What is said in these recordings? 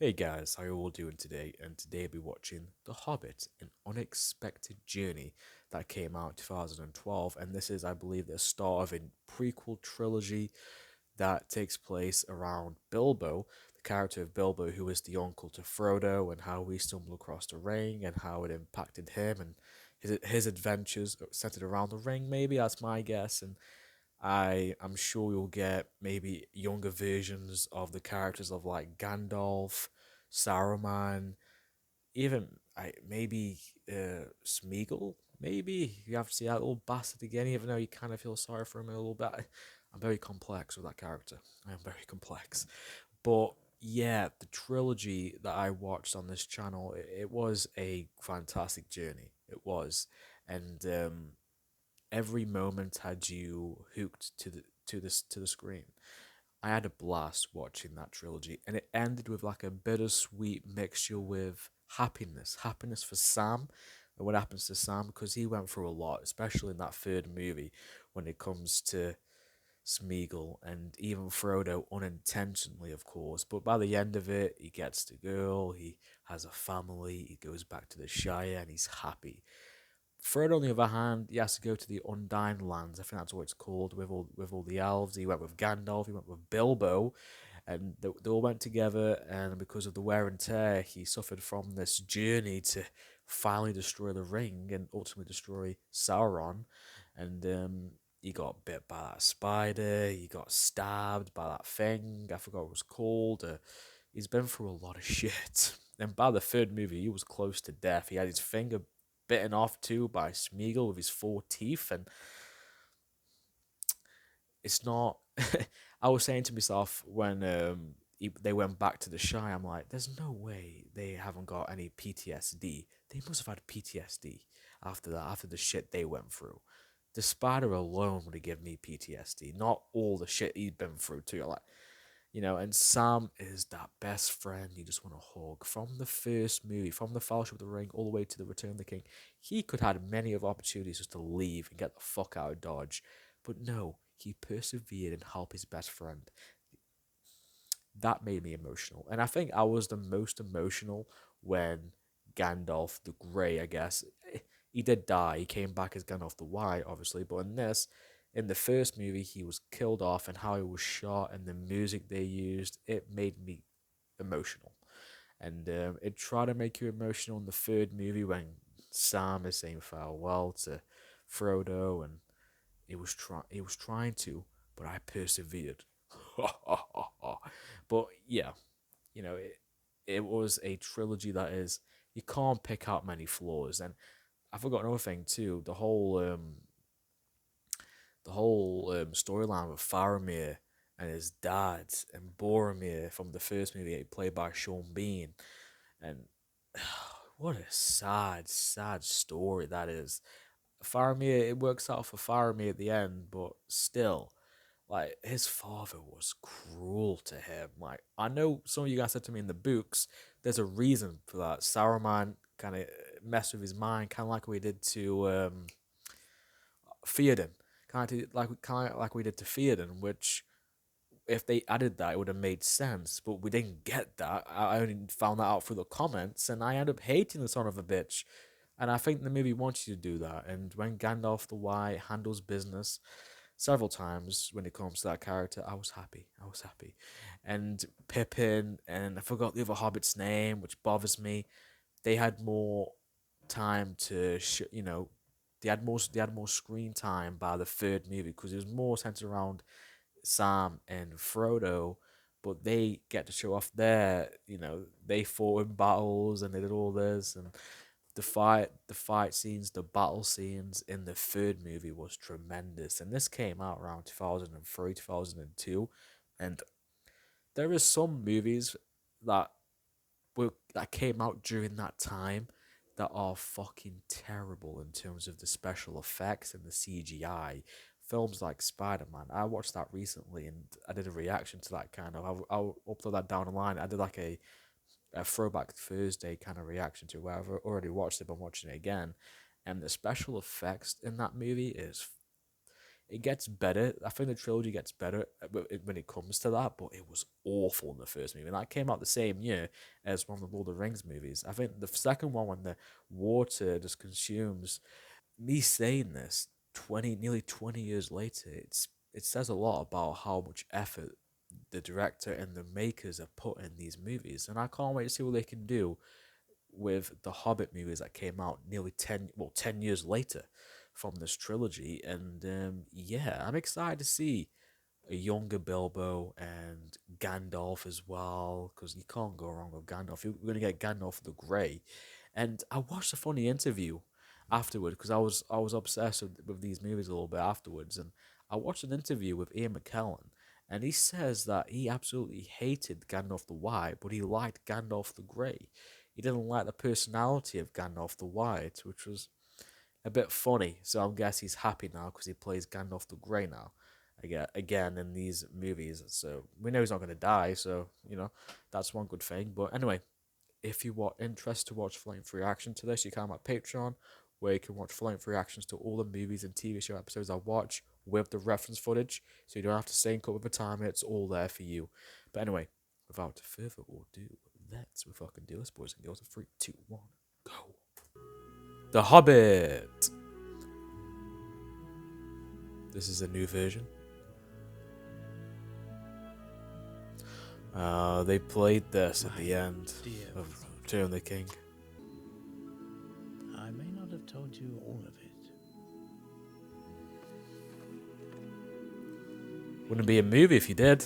Hey guys, how you all doing today? And today I'll be watching The Hobbit, an unexpected journey that came out in 2012. And this is, I believe, the start of a prequel trilogy that takes place around Bilbo, the character of Bilbo, who is the uncle to Frodo, and how we stumbled across the ring and how it impacted him and his adventures centered around the ring. Maybe that's my guess. And I'm sure you'll get maybe younger versions of the characters of like Gandalf, Saruman, even maybe Smeagol. Maybe you have to see that little bastard again, even though you kind of feel sorry for him a little bit. I'm very complex with that character. I am very complex, but yeah, the trilogy that I watched on this channel, it was a fantastic journey. It was, and every moment had you hooked to the screen. I had a blast watching that trilogy, and it ended with like a bittersweet mixture with happiness for Sam, and what happens to Sam because he went through a lot, especially in that third movie when it comes to Smeagol and even Frodo unintentionally, of course. But by the end of it, he gets the girl, he has a family, he goes back to the Shire, and he's happy. Frodo, on the other hand, he has to go to the Undying Lands. I think that's what it's called with all the elves. He went with Gandalf. He went with Bilbo, and they all went together. And because of the wear and tear, he suffered from this journey to finally destroy the ring and ultimately destroy Sauron. And he got bit by that spider. He got stabbed by that thing. I forgot what it was called. He's been through a lot of shit. And by the third movie, he was close to death. He had his finger bitten off too by Smeagol with his four teeth, and it's not. I was saying to myself when they went back to the Shy, I'm like, there's no way they haven't got any PTSD. They must have had PTSD after that, after the shit they went through. The spider alone would have given me PTSD, not all the shit he'd been through too. Like, and Sam is that best friend you just want to hug. From the first movie, from the Fellowship of the Ring, all the way to the Return of the King, he could have had many of opportunities just to leave and get the fuck out of Dodge. But no, he persevered and helped his best friend. That made me emotional. And I think I was the most emotional when Gandalf the Grey, I guess, he did die. He came back as Gandalf the White, obviously. But in the first movie, he was killed off, and how he was shot and the music they used, it made me emotional. And it tried to make you emotional in the third movie when Sam is saying farewell to Frodo, and he was trying to, but I persevered. But yeah, it was a trilogy that is you can't pick out many flaws. And I forgot another thing too. The whole storyline with Faramir and his dad and Boromir from the first movie, played by Sean Bean, and what a sad story that is. Faramir, it works out for Faramir at the end, but still, like his father was cruel to him. Like I know some of you guys said to me in the books, there's a reason for that. Saruman kind of messed with his mind, kind of like we did to Theoden, kind of like we did to Theoden, which if they added that, it would have made sense. But we didn't get that. I only found that out through the comments, and I ended up hating the son of a bitch. And I think the movie wants you to do that. And when Gandalf the White handles business several times when it comes to that character, I was happy. I was happy. And Pippin, and I forgot the other Hobbit's name, which bothers me. They had more time to, they had more screen time by the third movie because it was more centered around Sam and Frodo, but they get to show off they fought in battles and they did all this, and the fight scenes, the battle scenes in the third movie was tremendous. And this came out around 2003, 2002, and there is some movies that that came out during that time that are fucking terrible in terms of the special effects and the CGI. Films like Spider Man, I watched that recently and I did a reaction to that kind of. I'll upload that down the line. I did like a throwback Thursday kind of reaction to where I've already watched it, but I'm watching it again. And the special effects in that movie It gets better. I think the trilogy gets better when it comes to that, but it was awful in the first movie. And that came out the same year as one of the Lord of the Rings movies. I think the second one, when the water just consumes, me saying this nearly 20 years later, it says a lot about how much effort the director and the makers have put in these movies. And I can't wait to see what they can do with the Hobbit movies that came out nearly 10 years later from this trilogy. And yeah, I'm excited to see a younger Bilbo and Gandalf as well, because you can't go wrong with Gandalf. We're going to get Gandalf the Grey. And I watched a funny interview afterward, because I was obsessed with these movies a little bit afterwards, and I watched an interview with Ian McKellen, and he says that he absolutely hated Gandalf the White, but he liked Gandalf the Grey. He didn't like the personality of Gandalf the White, which was a bit funny. So I guess he's happy now because he plays Gandalf the Grey now, again in these movies. So we know he's not going to die. So that's one good thing. But anyway, if you want interest to watch full-length reaction to this, you can on my Patreon, where you can watch full-length reactions to all the movies and TV show episodes I watch with the reference footage, so you don't have to sync up with the time. It's all there for you. But anyway, without further ado, let's fucking do this, boys and girls. 3, 2, 1, go. The Hobbit. This is a new version. They played this at the end of Return of the King. I may not have told you all of it. Wouldn't be a movie if you did.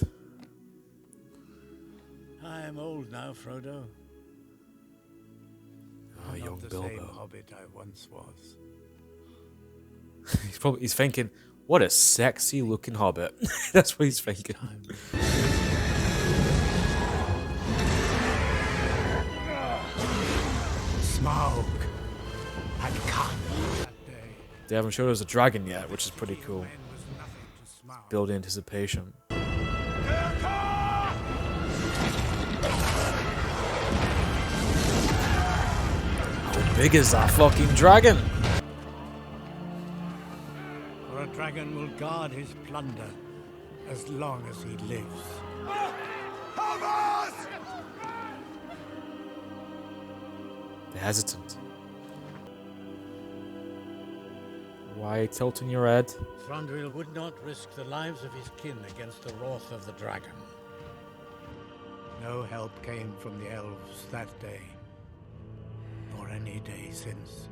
I am old now, Frodo. Oh, young Not the Bilbo. same hobbit I once was. He's thinking, what a sexy looking hobbit. That's what he's thinking. Smoke had come that day. They haven't showed us a dragon yet, which is pretty cool. Build anticipation. How big is that fucking dragon? For a dragon will guard his plunder as long as he lives. They're hesitant. Why tilting your head? Thranduil would not risk the lives of his kin against the wrath of the dragon. No help came from the elves that day, or any day since.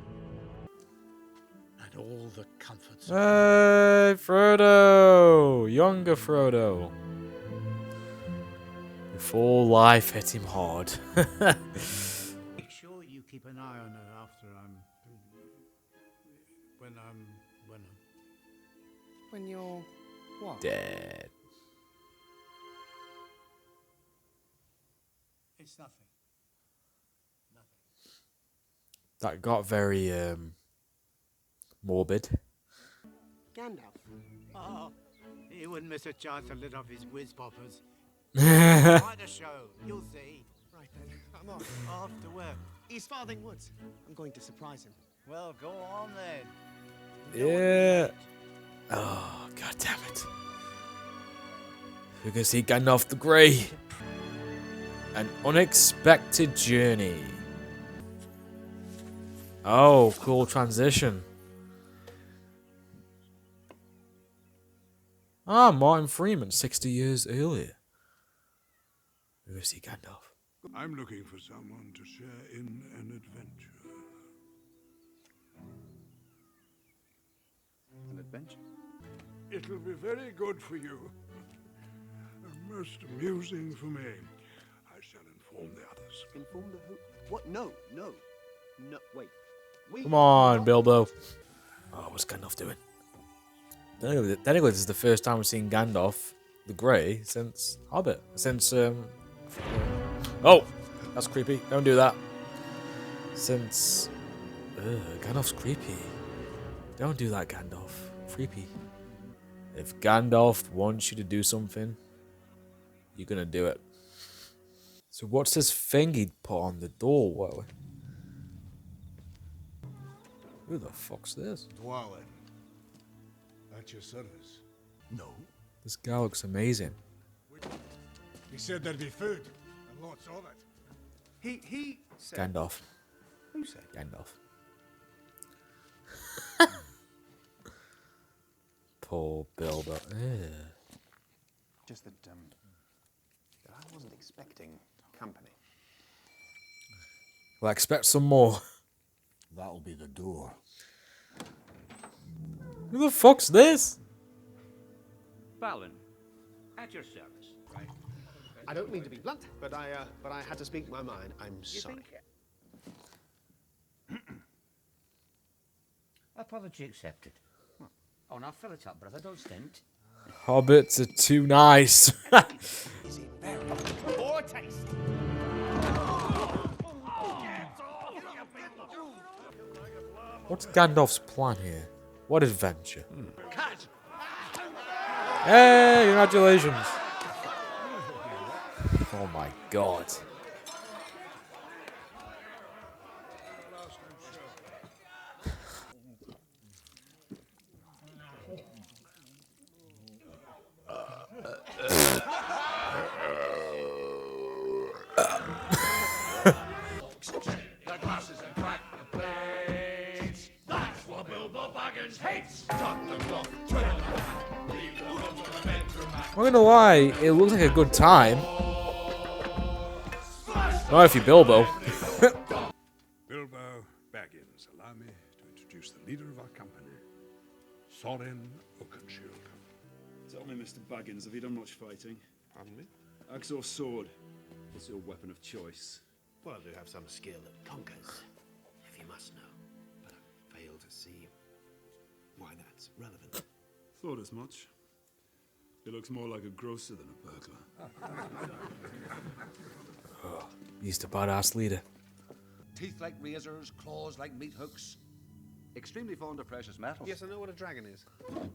And all the comforts. Hey, Frodo! Younger Frodo. Before life hit him hard. Make sure you keep an eye on her after When you're what? Dead. It's nothing. That got very morbid. Gandalf. Oh, he wouldn't miss a chance to lit off his whiz poppers. Yeah. Quite a show, you'll see. Right then, I'm off. Off to work. East Farthing Woods. I'm going to surprise him. Well, go on then. Oh, god damn it. We're gonna see Gandalf the Grey. An unexpected journey. Oh, cool transition. Ah, Martin Freeman, 60 years earlier. We're gonna see Gandalf. I'm looking for someone to share in an adventure. An adventure? It'll be very good for you. And most amusing for me. I shall inform the others. Inform the who? What? No. Wait. Come on, Bilbo. Oh, what's Gandalf doing? Technically, this is the first time we've seen Gandalf the Grey since Hobbit. Since, oh! That's creepy. Don't do that. Since... Gandalf's creepy. Don't do that, Gandalf. Creepy. If Gandalf wants you to do something, you're gonna do it. So what's this thing he put on the door? What? Who the fuck's this? Dwalin. At your service. No. This guy looks amazing. He said there'd be food, and lots of it. He said. Gandalf. Who said? Gandalf. Poor Bilbo. Ugh. Just that I wasn't expecting company. Well, I expect some more. That'll be the door. Who the fuck's this? Balin, at your service. I don't mean to be blunt, but I had to speak my mind. I'm sorry. Apology accepted. Oh, now fill it up, brother. Don't stint. Hobbits are too nice. Poor taste. What's Gandalf's plan here? What adventure? Hey, congratulations. Oh my god. The glasses and crack the plates. That's what Bilbo Baggins hates. Tuck the cloth, trim the hat. Leave the room to the bedroom mat. I'm not gonna lie, it looks like a good time. Not if you're Bilbo. Bilbo Baggins, allow me to introduce the leader of our company, Sorin Oakenshield. Tell me, Mr. Baggins, have you done much fighting? Pardon me? Axe or sword? What's your weapon of choice? Well, I do have some skill that conquers, if you must know. But I fail to see why that's relevant. Thought as much. He looks more like a grocer than a burglar. He's the badass leader. Teeth like razors, claws like meat hooks. Extremely fond of precious metals. Yes, I know what a dragon is.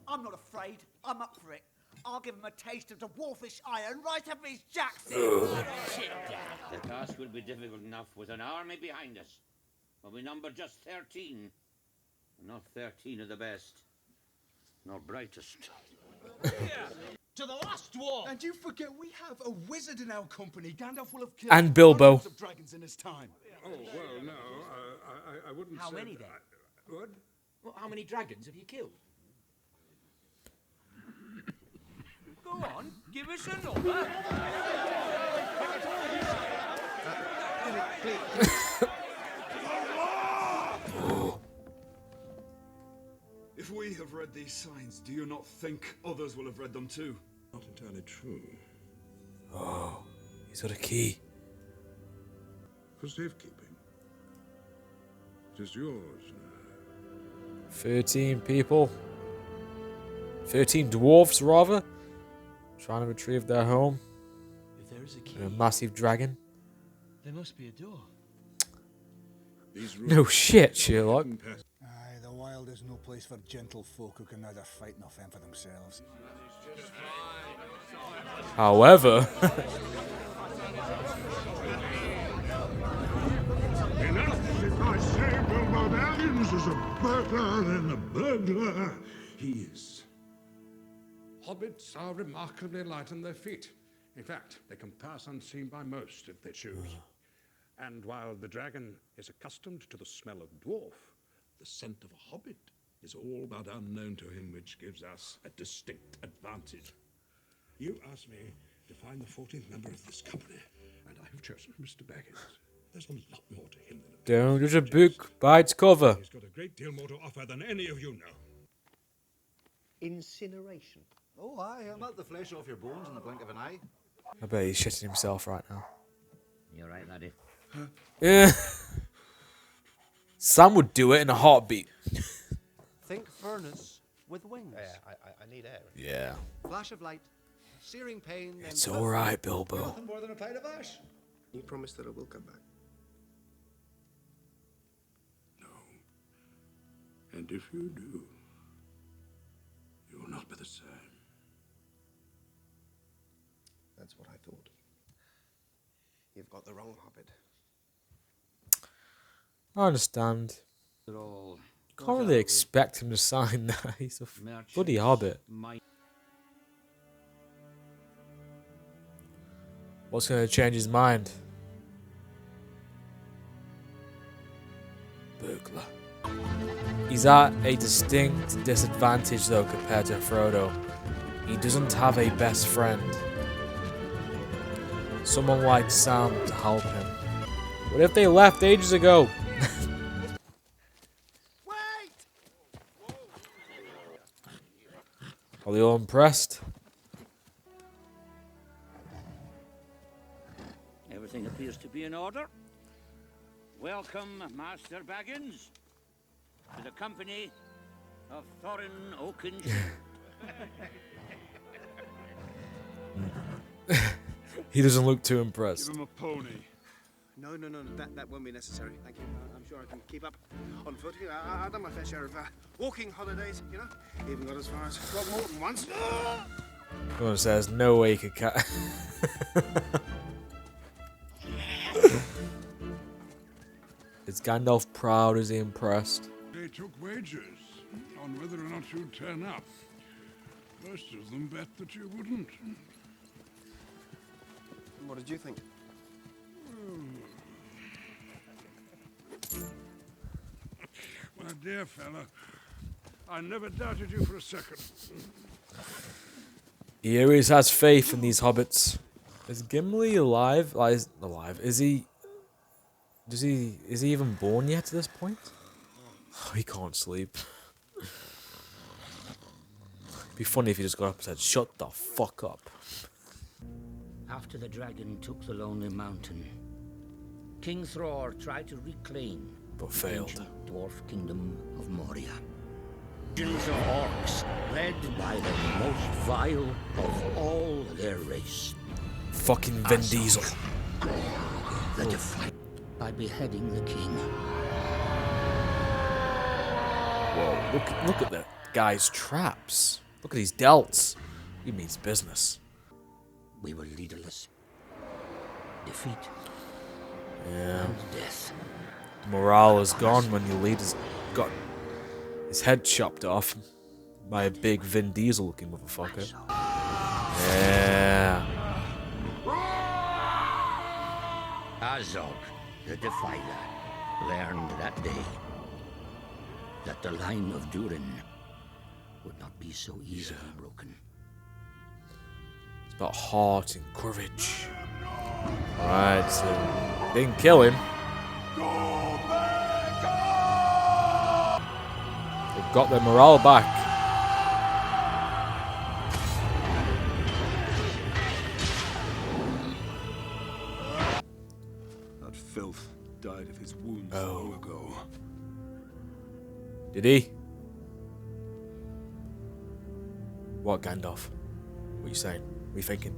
I'm not afraid. I'm up for it. I'll give him a taste of the dwarfish iron right up his jackson. The task will be difficult enough with an army behind us. But we number just 13. Not 13 of the best. Nor brightest. To the last dwarf! And you forget we have a wizard in our company. Gandalf will have killed And Bilbo. hundreds of dragons in his time. Oh, well, no, I wouldn't How say... many then? What? Well, how many dragons have you killed? Go on, give us a number. If we have read these signs, do you not think others will have read them too? Not entirely true. Oh, he's got a key. For safekeeping. It is yours now. 13 people. 13 dwarfs, rather. Trying to retrieve their home. If there is a key, And a massive dragon. there must be a door. These No shit, Sherlock. Aye, the wild is no place for gentle folk who can neither fight nor fend for themselves. However, Enough! If I say Bilbo Baggins is a burglar, then a burglar he is. Hobbits are remarkably light on their feet. In fact, they can pass unseen by most if they choose. And while the dragon is accustomed to the smell of dwarf, the scent of a hobbit is all but unknown to him, which gives us a distinct advantage. You asked me to find the 14th member of this company, and I have chosen Mr. Baggins. There's a lot more to him than don't judge a book by its cover. He's got a great deal more to offer than any of you know. Incineration. Oh, aye, I'll melt the flesh off your bones in the blink of an eye. I bet he's shitting himself right now. You're right, laddie. Yeah. Sam would do it in a heartbeat. Think furnace with wings. Yeah, I need air. Yeah. Flash of light, searing pain. It's alright, Bilbo. Nothing more than a pile of ash. You promise that I will come back. No. And if you do, you will not be the same. That's what I thought. You've got the wrong hobbit. I understand. They're all Can't really expect him to sign that. He's a bloody hobbit. What's going to change his mind? Burglar. He's at a distinct disadvantage though compared to Frodo. He doesn't have a best friend. Someone like Sam to help him. What if they left ages ago? Are they all impressed? Everything appears to be in order. Welcome, Master Baggins, to the company of Thorin Oakenshield. He doesn't look too impressed. Give him a pony. No, that won't be necessary. Thank you. I'm sure I can keep up on foot. I've done my fair share of walking holidays, you know. Even got as far as Throckmorton once. Someone says no way he could cat. Is Gandalf proud? Is he impressed? They took wagers on whether or not you'd turn up. Most of them bet that you wouldn't. What did you think? My dear fellow, I never doubted you for a second. He always has faith in these hobbits. Is Gimli alive? Alive? Is he even born yet at this point? Oh, he can't sleep. Be funny if he just got up and said, "Shut the fuck up." After the dragon took the Lonely Mountain, King Thror tried to reclaim But the failed. ancient dwarf kingdom of Moria. Legions of orcs, led by the most vile of all their race, Fucking Vin Diesel. the defiant, by beheading the king. Whoa, look at the guy's traps. Look at these delts. He means business. We were leaderless. Defeat Yeah. and death. Morale is gone when your leader's got his head chopped off by a big Vin Diesel looking motherfucker. Yeah. Azog, the Defiler, learned that day that the line of Durin would not be so easily broken. It's about heart and courage. Alright, so they didn't kill him. They've got their morale back. That filth died of his wounds Oh. long ago. Did he? What, Gandalf? What are you saying? What are you thinking?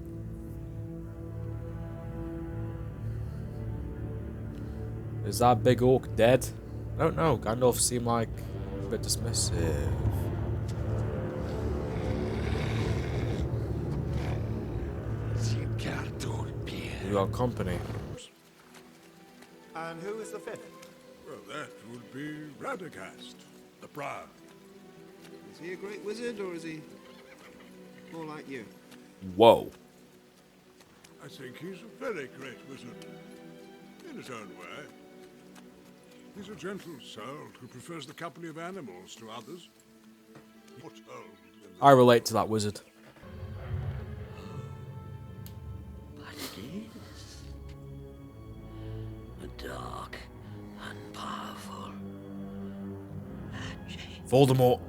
Is that big orc dead? I don't know. Gandalf seemed like a bit dismissive. You got company. And who is the fifth? Well, that would be Radagast, the Proud. Is he a great wizard or is he more like you? Whoa. I think he's a very great wizard, in his own way. He's a gentle soul who prefers the company of animals to others. Foretold in the I relate to that wizard. But it is a dark and powerful magic. Voldemort.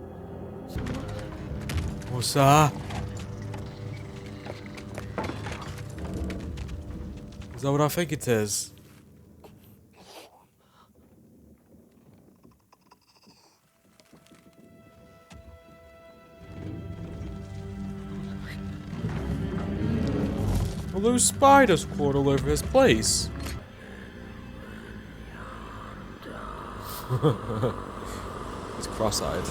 What's that? Is that what I think it is? Well, those spiders crawled all over his place. He's cross-eyed.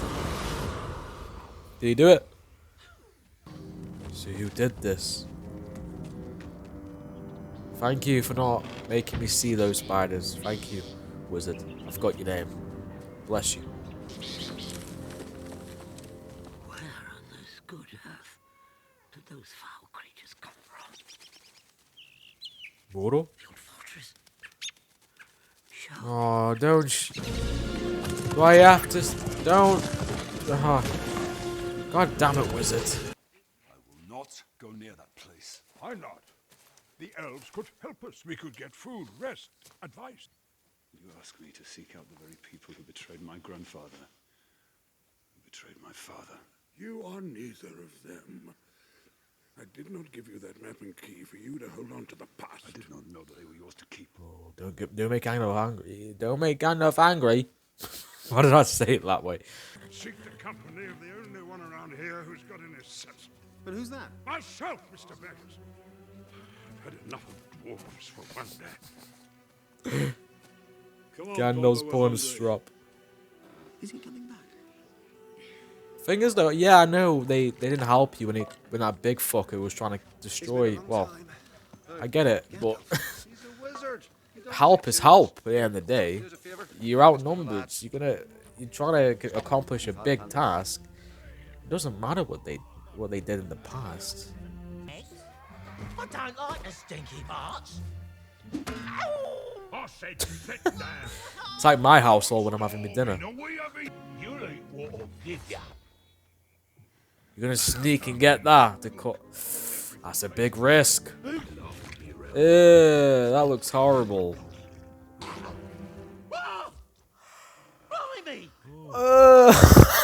Did he do it? So who did this? Thank you for not making me see those spiders. Thank you, wizard. I forgot your name. Bless you. Where on this good earth did those foul creatures come from? Moro? The old fortress. Oh, don't. Do I have to? Don't. God damn it, wizard. I will not go near that place. Why not? The elves could help us. We could get food, rest, advice. You ask me to seek out the very people who betrayed my grandfather, who betrayed my father. You are neither of them. I did not give you that map and key for you to hold on to the past. I did not know that they were yours to keep. Oh, don't make Gandalf angry. Don't make Gandalf angry. Why did I say it that way? Seek the company of the only one around here who's got any sense. But who's that? Myself, Mr. Beggars. I've had enough of dwarves for one day. Come on, Gandalf's Bobo, pulling a we're strop. Is he coming back? Thing is though, yeah, I know they didn't help you when that big fucker was trying to destroy. Well, I get it, but He's a wizard. He doesn't help get is too help. much. At the end of the day, Here's a favour. you're outnumbered. You're trying to accomplish a big task. It doesn't matter what they did in the past. I don't like the stinky parts. I said sit down. It's like my household when I'm having my dinner. No, we have eaten. You'll eat what I'll give ya. You're gonna sneak and get that to cut. That's a big risk. That looks horrible. Blimey! Uh,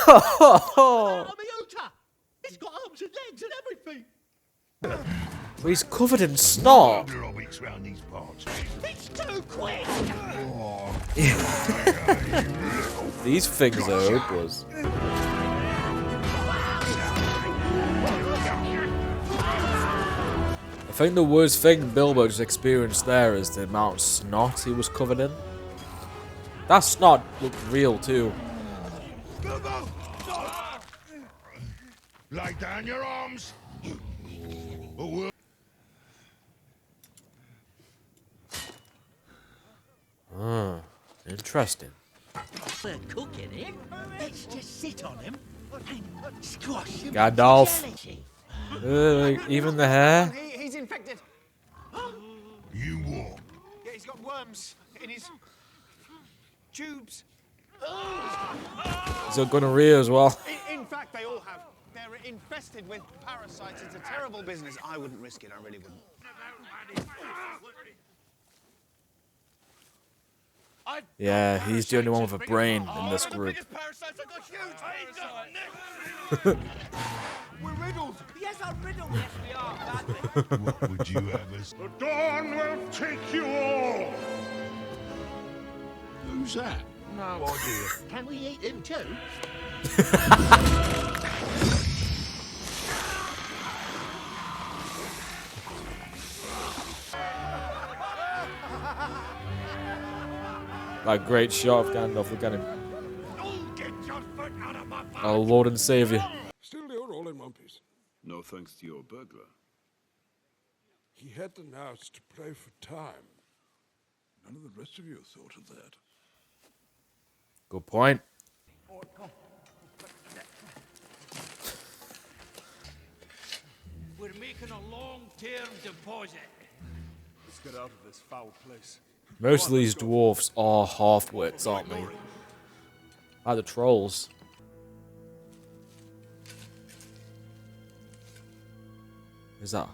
I'm a Utah! It's got arms and legs and everything! He's covered in snot. Hobbits round these parts. It's too quick! These things are hopeless. I think the worst thing Bilbo just experienced there is the amount of snot he was covered in. That snot looked real too. Lay down your arms. Interesting. We're cooking him. Let's just sit on him and squash him. Gandalf. Even the hair. He's infected. You what? Yeah, he's got worms in his tubes. He's got gonorrhea as well. In fact, they all have. They're infested with parasites. It's a terrible business. I wouldn't risk it. I really wouldn't. Yeah, he's the only one with a brain in this group. We're riddled. Yes, I'm riddled. Yes, we are. What would you have us? The dawn will take you all. Who's that? No idea. Can we eat him too? That great shot of Gandalf. Look at him. Get your foot out of my mouth. Our Lord and Savior. Still, you're all in one piece. No thanks to your burglar. He had the nous to play for time. None of the rest of you thought of that. Good point. We're making a long-term deposit. Let's get out of this foul place. Most of these dwarfs are half-wits, aren't they? Like the trolls. Is that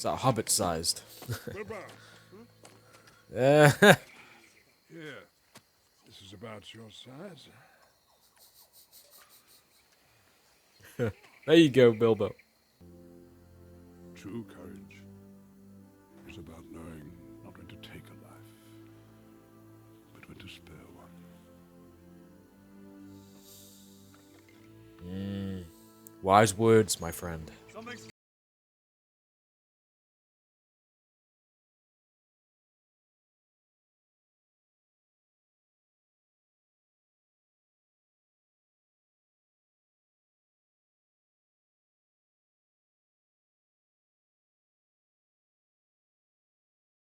hobbit-sized? Yeah. Yeah, this is about your size. There you go, Bilbo. True courage is about knowing not when to take a life, but when to spare one. Wise words, my friend.